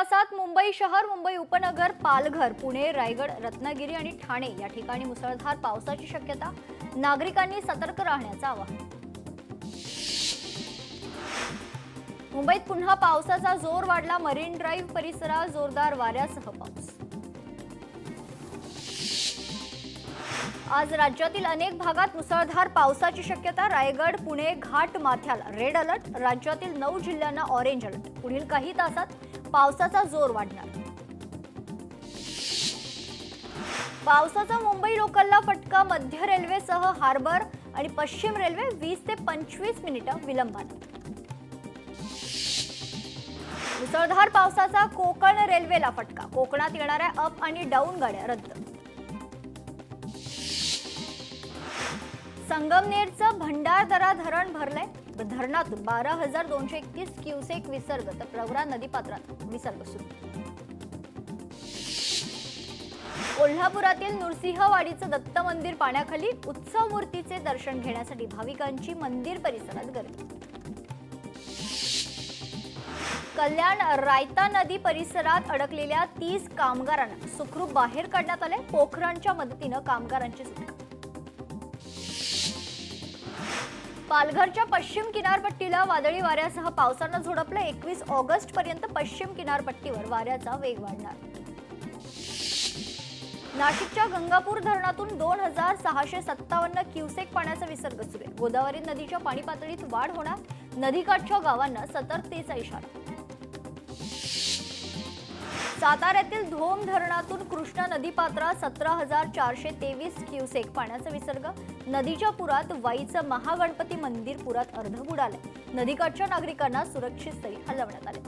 तासात मुंबई शहर, मुंबई उपनगर, पालघर, पुणे, रायगड, रत्नागिरी आणि ठाणे या ठिकाणी मुसळधार पावसाची शक्यता. नागरिकांनी सतर्क राहण्याचं आवाहन. मुंबईत पुन्हा पावसाचा जोर वाढला. मरीन ड्राईव्ह परिसरात जोरदार वाऱ्यासह पाऊस. आज राज्यातील अनेक भागात मुसळधार पावसाची शक्यता. रायगड, पुणे, घाट माथ्याला रेड अलर्ट. राज्यातील 9 जिल्ह्यांना ऑरेंज अलर्ट. पुढील काही तासात पावसाचा जोर वाढणार. पावसाचा मुंबई लोकलला फटका. मध्य रेल्वेसह हार्बर आणि पश्चिम रेल्वे 20 ते 25 मिनिटं विलंबाने. मुसळधार पावसाचा कोकण रेल्वेला फटका. कोकणात येणाऱ्या अप आणि डाऊन गाड्या रद्द. संगमनेरचं भंडारदरा धरण भरलंय. धरणातून 12,231 क्युसेक विसर्ग तर प्रवरा नदीपात्रात विसर्ग सुरू. कोल्हापुरातील नृसिंहवाडीचं दत्त मंदिर पाण्याखाली. उत्सव मूर्तीचे दर्शन घेण्यासाठी भाविकांची मंदिर परिसरात गर्दी. कल्याण रायता नदी परिसरात अडकलेल्या 30 कामगारांना सुखरूप बाहेर काढण्यात आले. पोखरणच्या मदतीनं कामगारांची सुटका. पालघरच्या पश्चिम किनारपट्टीला वादळी वाऱ्यासह पावसानं झोडपलं. 21 ऑगस्ट पर्यंत पश्चिम किनारपट्टीवर वाऱ्याचा वेग वाढणार. नाशिकच्या गंगापूर धरणातून 2,657 क्युसेक पाण्याचा विसर्ग सुरू आहे. गोदावरी नदीच्या पाणी पातळीत वाढ होणार. नदीकाठच्या गावांना सतर्कतेचा इशारा. साताऱ्यातील धोम धरणातून कृष्णा नदीपात्रात 17,423 क्युसेक पाण्याचा विसर्ग. नदीच्या पुरात वाईचं महागणपती मंदिर पुरात अर्ध बुडाले. नदीकाठच्या नागरिकांना सुरक्षित स्थळी हलवण्यात आले.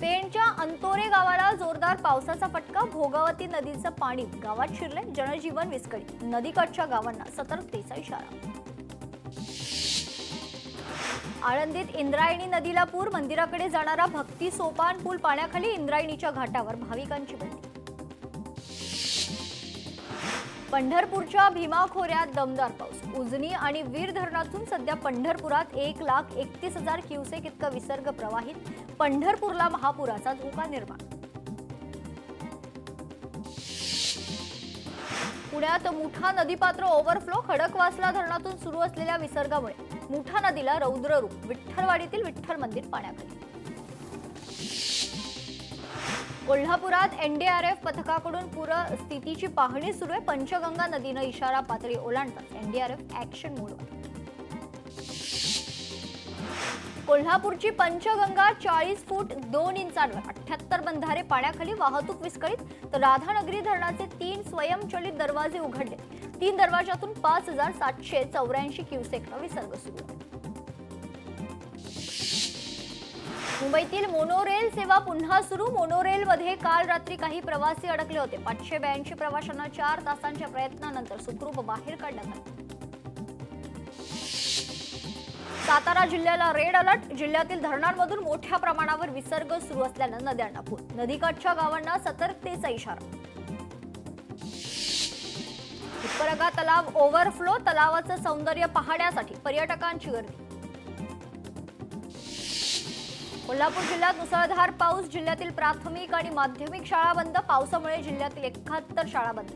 पेणच्या अंतोरे गावाला जोरदार पावसाचा फटका. भोगावती नदीचं पाणी गावात शिरले. जनजीवन विस्कळीत. नदीकाठच्या गावांना सतर्कतेचा इशारा. आळंदीत इंद्रायणी नदीला पूर. मंदिराकडे जाणारा भक्ती सोपान पूल पाण्याखाली. इंद्रायणीच्या घाटावर भाविकांची बंदी. पंढरपूरच्या भीमा खोऱ्यात दमदार पाऊस. उजनी आणि वीर धरणातून सध्या पंढरपुरात 1,31,000 क्युसेक इतका विसर्ग प्रवाहित. पंढरपूरला महापुराचा धोका निर्माण. पुण्यात मुठा नदीपात्र ओव्हरफ्लो. खडकवासला धरणातून सुरू असलेल्या विसर्गामुळे मुठा नदीला रौद्र रूप. विठ्ठलवाडीतील विठ्ठल मंदिर पाण्याखाली. कोल्हापुरात एनडीआरएफ पथकाकडून पूरस्थितीची पाहणी सुरू आहे. पंचगंगा नदीनं इशारा पातळी ओलांडतात एनडीआरएफ ऍक्शन मोडवर. कोल्हापूरची पंचगंगा 40 फूट 2 इंचांवर. 78 बंधारे पाण्याखाली. वाहतूक विस्कळीत. तर राधानगरी धरणाचे 3 स्वयंचलित दरवाजे उघडले. 3 दरवाजातून 5,784 क्युसेकचा विसर्ग सुरू आहे. मुंबईतील मोनोरेल सेवा पुन्हा सुरू. मोनोरेलमध्ये काल रात्री काही प्रवासी अडकले होते. 582 प्रवाशांना 4 तासांच्या प्रयत्नानंतर सुखरूप बाहेर काढण्यात आले. सातारा जिल्ह्याला रेड अलर्ट. जिल्ह्यातील धरणांमधून मोठ्या प्रमाणावर विसर्ग सुरू असल्यानं नद्यांना पूर. नदीकाठच्या गावांना सतर्कतेचा इशारा. हिप्परगा तलाव ओव्हरफ्लो. तलावाचं सौंदर्य पाहण्यासाठी पर्यटकांची गर्दी. कोल्हापूर जिल्ह्यात मुसळधार पाऊस. जिल्ह्यातील प्राथमिक आणि माध्यमिक शाळा बंद. पावसामुळे जिल्ह्यातील 71 शाळा बंद.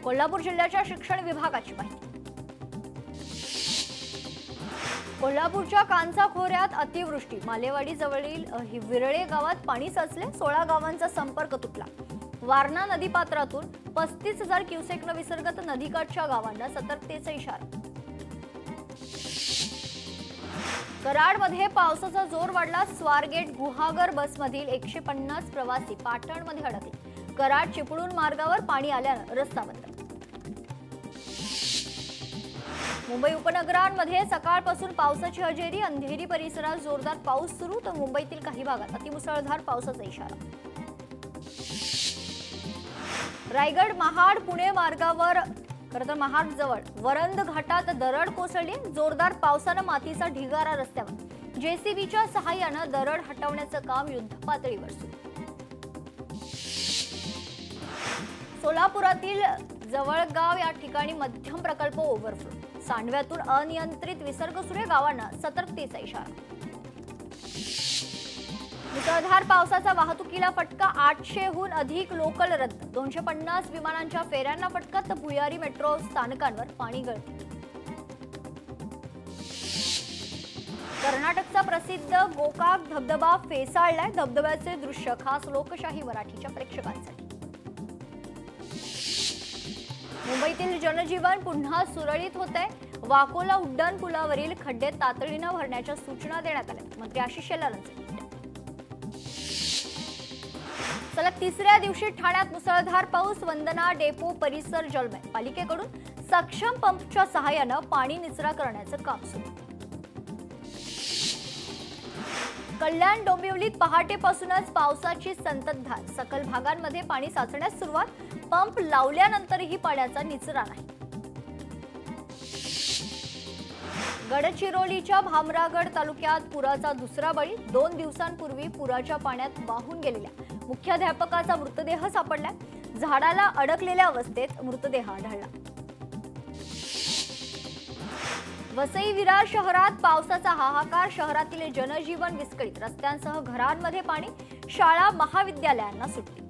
कोल्हापूर जिल्ह्याच्या शिक्षण विभागाची माहिती. कोल्हापूरच्या कांचा खोऱ्यात अतिवृष्टी. मालेवाडी जवळील विरळे गावात पाणी साचले. 16 गावांचा संपर्क तुटला. वारणा नदीपात्रातून 35,000 क्युसेकनं विसर्ग. तर नदीकाठच्या गावांना सतर्कतेचा इशारा. कराडमध्ये पावसाचा जोर वाढला. स्वारगेट गुहागर बसमधील 150 प्रवासी पाटणमध्ये अडकले. कराड चिपळूण मार्गावर पाणी आल्यानं रस्ता बंद. मुंबई उपनगरांमध्ये सकाळपासून पावसाची हजेरी. अंधेरी परिसरात जोरदार पाऊस सुरू. तर मुंबईतील काही भागात अतिमुसळधार पावसाचा इशारा. रायगड महाड पुणे मार्गावर खरंतर महाड जवळ वरंद घाटात दरड कोसळली. जोरदार पावसानं मातीचा ढिगारा रस्त्यावर. जेसीबीच्या सहाय्यानं दरड हटवण्याचं काम युद्धपातळीवर सुरू. सोलापुरातील जवळगाव या ठिकाणी मध्यम प्रकल्प ओव्हरफ्लो. सांडव्यातून अनियंत्रित विसर्ग सुरू. गावांना सतर्कतेचा इशारा. मुसळधार पावसाचा वाहतुकीला फटका, 800हून अधिक लोकल रद्द, 250 विमानांच्या फेऱ्यांना फटका, तर भुयारी मेट्रो स्थानकांवर पाणी गळते. कर्नाटकचा प्रसिद्ध गोकाक धबधबा फेसाळलाय. धबधब्याचे दृश्य खास लोकशाही मराठीच्या प्रेक्षकांसाठी. मुंबईतील जनजीवन पुन्हा सुरळीत होतंय. वाकोला उड्डाण पुलावरील खड्डे तातडीनं भरण्याच्या सूचना देण्यात आल्या. मंत्री आशिष शेलारांचे. सलग तिसऱ्या दिवशी ठाण्यात मुसळधार पाऊस, वंदना डेपो परिसर जलमय. पालिकेकडून सक्षम पंपच्या सहाय्यानं पाणी निचरा करण्याचं काम सुरू. कल्याण डोंबिवलीत पहाटेपासूनच पावसाची संततधार, सकल भागांमध्ये पाणी साचण्यास सुरुवात. पंप लावल्यानंतरही पाण्याचा निचरा नाही. गडचिरोलीच्या भामरागड तालुक्यात पुराचा दुसरा बळी. 2 दिवसांपूर्वी पुराच्या पाण्यात वाहून गेलेल्या मुख्याध्यापकाचा मृतदेह सापडलाय. झाडाला अडकलेल्या अवस्थेत मृतदेह आढळला. वसई विरार शहरात पावसाचा हाहाकार, शहरातील जनजीवन विस्कळीत. रस्त्यांसह घरांमध्ये पाणी, शाळा महाविद्यालयांना सुट्टी.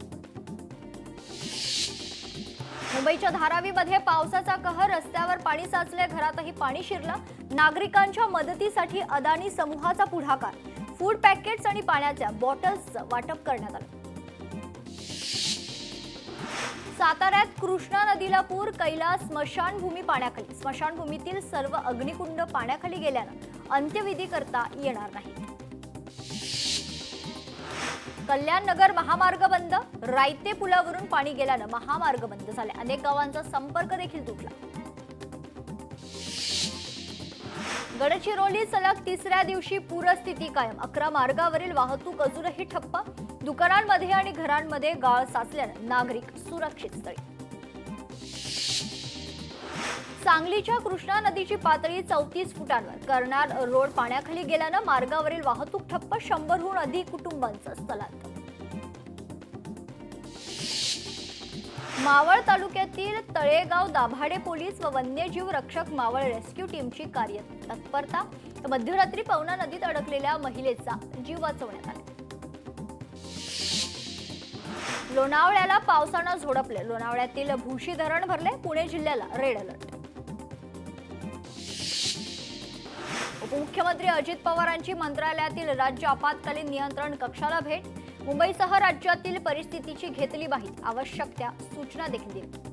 मुंबईच्या धारावीमध्ये पावसाचा कहर, रस्त्यावर पाणी साचले, घरातही पाणी शिरलं. नागरिकांच्या मदतीसाठी अदानी समूहाचा पुढाकार. फूड पॅकेट्स आणि पाण्याच्या बॉटल्सचं वाटप करण्यात आलं. साताऱ्यात कृष्णा नदीला पूर, कैलास स्मशानभूमी पाण्याखाली. स्मशानभूमीतील सर्व अग्निकुंड पाण्याखाली गेल्यानं अंत्यविधी करता येणार नाही. कल्याण नगर महामार्ग बंद, रायते पुलावरून पाणी गेल्यानं महामार्ग बंद झाले. अनेक गावांचा संपर्क देखील तुटला. गडचिरोली सलग तिसऱ्या दिवशी पूरस्थिती कायम. 11 मार्गावरील वाहतूक अजूनही ठप्प. दुकानांमध्ये आणि घरांमध्ये गाळ साचल्यानं नागरिक सुरक्षित स्थळी. सांगलीच्या कृष्णा नदीची पातळी 34 फुटांवर. कर्नाल रोड पाण्याखाली गेल्यानं मार्गावरील वाहतूक ठप्प. 100हून अधिक कुटुंबांचं स्थलांतर. मावळ तालुक्यातील तळेगाव दाभाडे पोलीस व वन्यजीव रक्षक मावळ रेस्क्यू टीमची कार्यतत्परता. मध्यरात्री पवना नदीत अडकलेल्या महिलेचा जीव वाचवण्यात आला. लोणावळ्याला पावसानं झोडपले. लोणावळ्यातील भुशी धरण भरले. पुणे जिल्ह्याला रेड अलर्ट. उपमुख्यमंत्री अजित पवारांची मंत्रालयातील राज्य आपत्कालीन नियंत्रण कक्षाला भेट. मुंबईसह राज्यातील परिस्थितीची घेतली माहिती. आवश्यक त्या सूचना देखील दिल्या.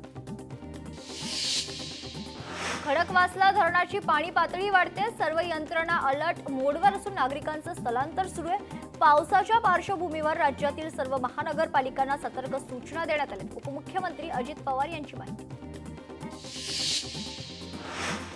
खडकवासला धरणाची पाणी पातळी वाढते. सर्व यंत्रणा अलर्ट मोडवर असून नागरिकांचं स्थलांतर सुरू आहे. पावसाच्या पार्श्वभूमीवर राज्यातील सर्व महानगरपालिकांना सतर्क सूचना देण्यात आल्या. उपमुख्यमंत्री अजित पवार यांची माहिती.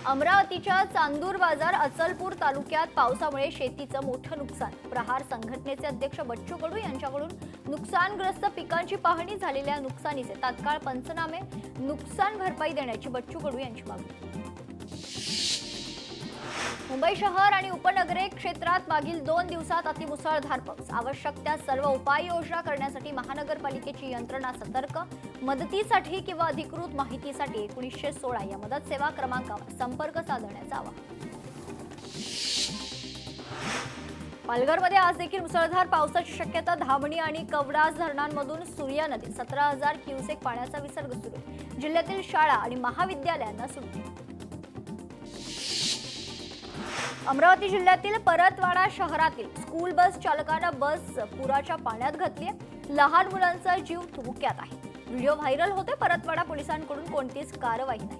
अमरावतीच्या चांदूर बाजार अचलपूर तालुक्यात पावसामुळे शेतीचं मोठं नुकसान. प्रहार संघटनेचे अध्यक्ष बच्चू कडू यांच्याकडून नुकसानग्रस्त पिकांची पाहणी. झालेल्या नुकसानीचे तात्काळ पंचनामे, नुकसान भरपाई देण्याची बच्चू कडू यांची मागणी. मुंबई शहर आणि उपनगरे क्षेत्रात मागील 2 दिवसात अतिमुसळधार पाऊस. आवश्यक त्या सर्व उपाययोजना करण्यासाठी महानगरपालिकेची यंत्रणा सतर्क. मदतीसाठी किंवा अधिकृत माहितीसाठी 1916 या मदत सेवा क्रमांकावर संपर्क साधण्याचं आवाहन. पालघरमध्ये आज देखील मुसळधार पावसाची शक्यता. धामणी आणि कवडास धरणांमधून सूर्या नदीत 17,000 क्युसेक पाण्याचा विसर्ग सुरू आहे. जिल्ह्यातील शाळा आणि महाविद्यालयांना सुट्टी. अमरावती जिल्ह्यातील परतवाडा शहरातील स्कूल बस चालकानं बस पुराच्या पाण्यात घातली. लहान मुलांचा जीव धोक्यात आहे. व्हिडिओ व्हायरल होते. परतवाडा पोलिसांकडून कोणतीच कारवाई नाही.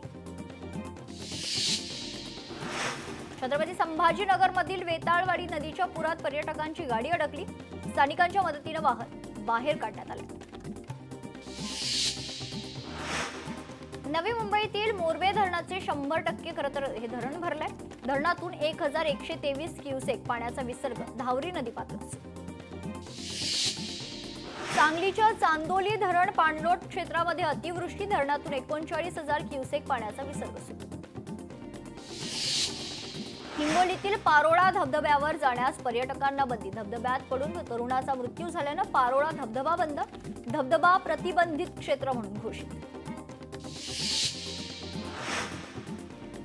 छत्रपती संभाजीनगरमधील वेताळवाडी नदीच्या पुरात पर्यटकांची गाडी अडकली. स्थानिकांच्या मदतीनं वाहन बाहेर काढण्यात आले. नवी मुंबईतील मोरबे धरणाचे 100% खरं तर हे धरण भरलंय. धरणातून 1123 क्युसेक पाण्याचा विसर्ग धावरी नदी पात्रात. सांगलीच्या चांदोली धरण पाणलोट क्षेत्रामध्ये अतिवृष्टी. धरणातून 39,000 क्युसेक पाण्याचा विसर्ग सुरू. हिंगोलीतील पारोळा धबधब्यावर जाण्यास पर्यटकांना बंदी. धबधब्यात पडून तरुणाचा मृत्यू झाल्यानं पारोळा धबधबा बंद. धबधबा प्रतिबंधित क्षेत्र म्हणून घोषित.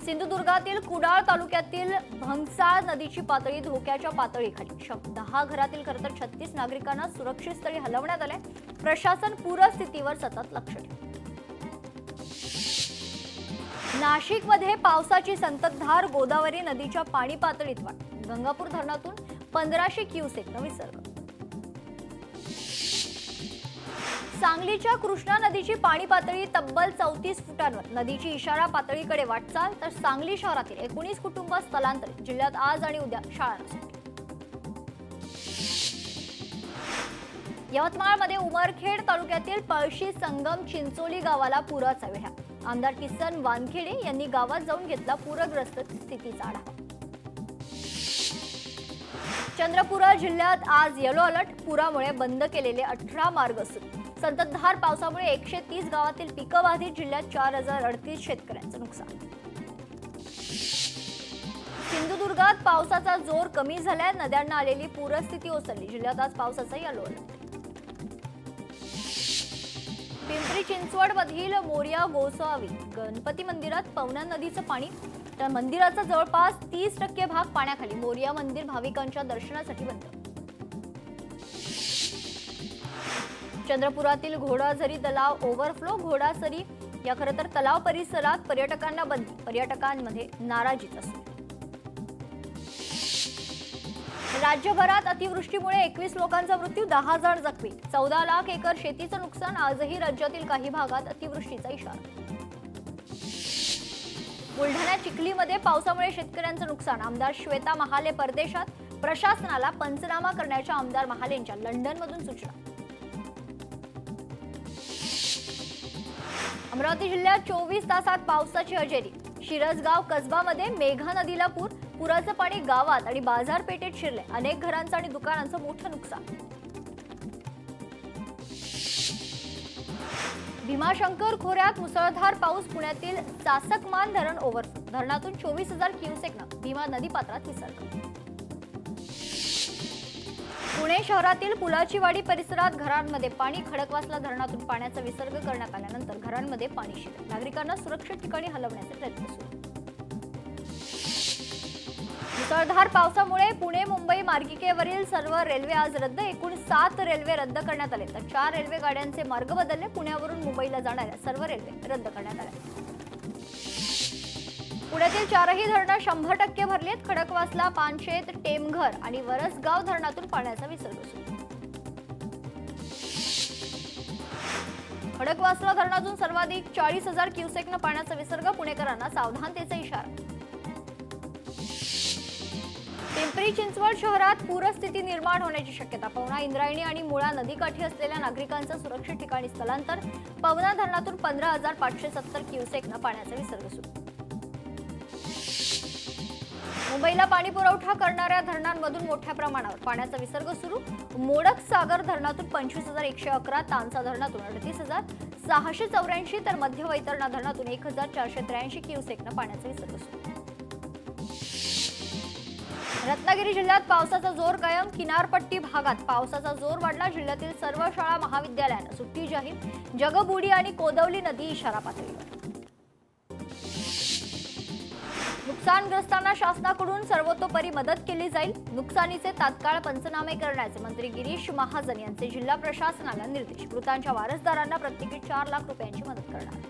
सिंधुदुर्गातील कुडाळ तालुक्यातील भंगसाळ नदीची पातळी धोक्याच्या पातळीखाली 10 घरातील खरं तर 36 नागरिकांना सुरक्षित स्थळी हलवण्यात आले. प्रशासन पूरस्थितीवर सतत लक्ष ठेवते. नाशिकमध्ये पावसाची संततधार. गोदावरी नदीच्या पाणी पातळीत वाढ. गंगापूर धरणातून 1500 क्युसेक विसर्ग. सांगलीच्या कृष्णा नदीची पाणी पातळी तब्बल 34 फुटांवर. नदीची इशारा पातळीकडे वाटचाल. तर सांगली शहरातील 19 कुटुंब स्थलांतरित. जिल्ह्यात आज आणि उद्या शाळा नसतील. यवतमाळमध्ये उमरखेड तालुक्यातील पळशी संगम चिंचोली गावाला पुराचा वेढा. आमदार किसन वानखेडे यांनी गावात जाऊन घेतला पूरग्रस्त स्थितीचा आढावा. चंद्रपूर जिल्ह्यात आज येलो अलर्ट. पुरामुळे बंद केलेले 18 मार्ग सुरू. संततधार पावसामुळे 130 गावातील पिकं बाधित. जिल्ह्यात 4038 शेतकऱ्यांचं नुकसान. सिंधुदुर्गात पावसाचा जोर कमी झालाय. नद्यांना आलेली पूरस्थिती ओसरली. जिल्ह्यात आज पावसाचा येलो अलर्ट. पिंपरी चिंचवड मधील मोरया गोसावी गणपती मंदिरात पवना नदीचं पाणी. तर मंदिराचा जवळपास 30% भाग पाण्याखाली. मोरया मंदिर भाविकांच्या दर्शनासाठी बंद. चंद्रपुरातील घोडाझरी तलाव ओव्हरफ्लो. घोडाझरी या खरं तर तलाव परिसरात पर्यटकांना बंदी. पर्यटकांमध्ये नाराजीच असते. राज्यभरात अतिवृष्टीमुळे 21 लोकांचा मृत्यू. 10 जण जखमी. 14 लाख एकर शेतीचं नुकसान. आजही राज्यातील काही भागात अतिवृष्टीचा इशारा. बुलढाणा चिखलीमध्ये पावसामुळे शेतकऱ्यांचं नुकसान. आमदार श्वेता महाले परदेशात. प्रशासनाला पंचनामा करण्याच्या आमदार महालेंच्या लंडनमधून सूचना. अमरावती जिल्ह्यात 24 तासात पावसाची हजेरी. शिरसगाव कसबामध्ये मेघा नदीला पूर. पुराचं पाणी गावात आणि बाजारपेठेत शिरले. अनेक घरांचं आणि दुकानांचं मोठं नुकसान. भीमाशंकर खोऱ्यात मुसळधार पाऊस. पुण्यातील चासकमान धरण ओव्हरफ्लो. धरणातून 24,000 क्युसेकनं भीमा नदीपात्रात विसर्ग. पुणे शहरातील पुलाचीवाडी परिसरात घरांमध्ये पाणी. खडकवासला धरणातून पाण्याचा विसर्ग करण्यात आल्यानंतर घरांमध्ये पाणी शिरले. नागरिकांना सुरक्षित ठिकाणी हलवण्याचे प्रयत्न सुरू. मुसळधार पावसामुळे पुणे मुंबई मार्गिकेवरील सर्व रेल्वे आज रद्द. एकूण 7 रेल्वे रद्द करण्यात आले. तर 4 रेल्वे गाड्यांचे मार्ग बदलले. पुण्यावरून मुंबईला जाणाऱ्या सर्व रेल्वे रद्द करण्यात आल्या. पुण्यातील 4ही धरणं 100% भरलीत. खडकवासला, पानशेत, टेमघर आणि वरसगाव धरणातून पाण्याचा विसर्ग सुरू. खडकवासला धरणातून सर्वाधिक 40,000 क्युसेकनं पाण्याचा विसर्ग. पुणेकरांना सावधानतेचा इशारा. पिंपरी चिंचवड शहरात पूरस्थिती निर्माण होण्याची शक्यता. पवना, इंद्रायणी आणि मुळा नदीकाठी असलेल्या नागरिकांचं सुरक्षित ठिकाणी स्थलांतर. पवना धरणातून 15,570 क्युसेकनं पाण्याचा विसर्ग सुरू. मुंबईला पाणी पुरवठा करणाऱ्या धरणांमधून मोठ्या प्रमाणावर पाण्याचा विसर्ग सुरू. मोडक सागर धरणातून 25,111, तानसा धरणातून 38,684 तर मध्य वैतरणा धरणातून 1,483 क्युसेकनं पाण्याचा विसर्ग सुरू. रत्नागिरी जिल्ह्यात पावसाचा जोर कायम. किनारपट्टी भागात पावसाचा जोर वाढला. जिल्ह्यातील सर्व शाळा महाविद्यालयांना सुट्टी जाहीर. जगबुडी आणि कोदवली नदी इशारा पातळीवर. नुकसानग्रस्तांना शासनाकडून सर्वतोपरी मदत केली जाईल. नुकसानीचे तात्काळ पंचनामे करण्याचे मंत्री गिरीश महाजन यांचे जिल्हा प्रशासनाला निर्देश. मृतांच्या वारसदारांना प्रत्येकी 4 लाख रुपयांची मदत करणार.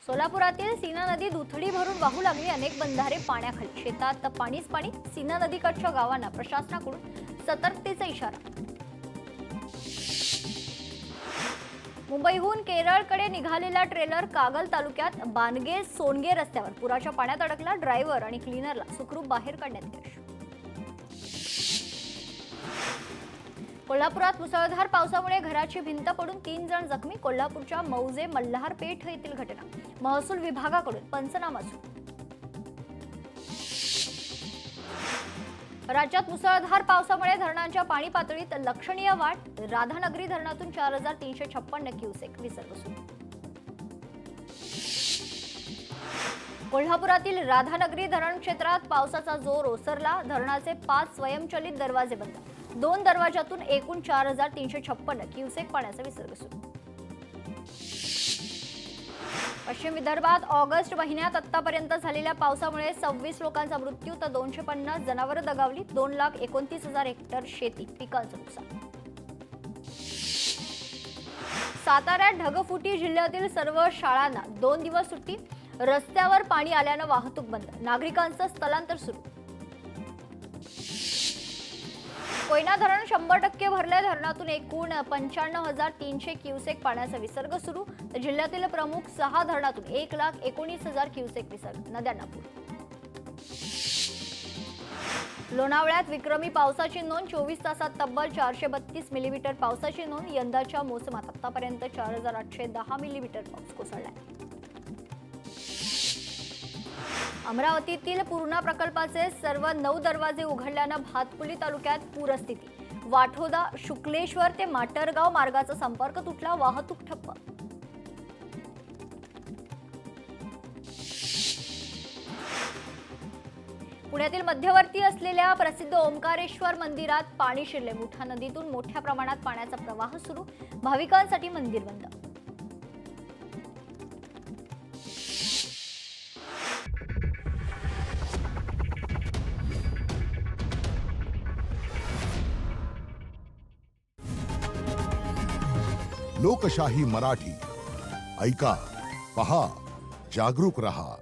सोलापुरातील सीना नदी दुथडी भरून वाहू लागली. अनेक बंधारे पाण्याखाली. शेतात पाणीच पाणी. सीना नदीकाठच्या गावांना प्रशासनाकडून सतर्कतेचा इशारा. मुंबईहून केरळकडे निघालेला ट्रेलर कागल तालुक्यात बानगे सोनगे रस्त्यावर पुराच्या पाण्यात अडकला. ड्रायव्हर आणि क्लीनरला सुखरूप बाहेर काढण्यात यश. कोल्हापुरात मुसळधार पावसामुळे घराची भिंत पडून 3 जण जखमी. कोल्हापूरच्या मौजे मल्हारपेठ येथील घटना. महसूल विभागाकडून पंचनामा सुरू. राज्यात मुसळधार पावसामुळे धरणांच्या पाणी पातळीत लक्षणीय वाढ. राधानगरी धरणातून 4,356 क्युसेक विसर्ग सुरू. कोल्हापुरातील राधानगरी धरण क्षेत्रात पावसाचा जोर ओसरला. धरणाचे 5 स्वयंचलित दरवाजे बंद. 2 दरवाजातून एकूण 4,356 क्युसेक पाण्याचा विसर्ग सुरू. पश्चिम विदर्भात ऑगस्ट महिन्यात आतापर्यंत झालेल्या पावसामुळे 26 लोकांचा मृत्यू तर 250 जनावरं दगावली. 2,29,000 हेक्टर शेती पिकांचं नुकसान. साताऱ्यात ढगफुटी. जिल्ह्यातील सर्व शाळांना 2 दिवस सुट्टी. रस्त्यावर पाणी आल्यानं वाहतूक बंद. नागरिकांचं स्थलांतर सुरू. कोयना धरण 100% भरले. धरणातून एकूण 95,300 क्युसेक पाण्याचा विसर्ग सुरू. तर जिल्ह्यातील प्रमुख 6 धरणातून 1,19,000 क्युसेक विसर्ग. नद्यांना पूर. लोणावळ्यात विक्रमी पावसाची नोंद. 24 तासात तब्बल 432 मिलीमीटर पावसाची नोंद. यंदाच्या मोसमात आतापर्यंत 4,810 मिलीमीटर पाऊस कोसळलाय. अमरावतीतील पूर्णा प्रकल्पाचे सर्व 9 दरवाजे उघडल्यानं भातकुली तालुक्यात पूरस्थिती. वाठोदा शुक्लेश्वर ते माटरगाव मार्गाचा संपर्क तुटला. वाहतूक ठप्प. पुण्यातील मध्यवर्ती असलेल्या प्रसिद्ध ओंकारेश्वर मंदिरात पाणी शिरले. मुठा नदीतून मोठ्या प्रमाणात पाण्याचा प्रवाह सुरू. भाविकांसाठी मंदिर बंद. लोकशाही मराठी ऐका, पहा, जागरूक रहा.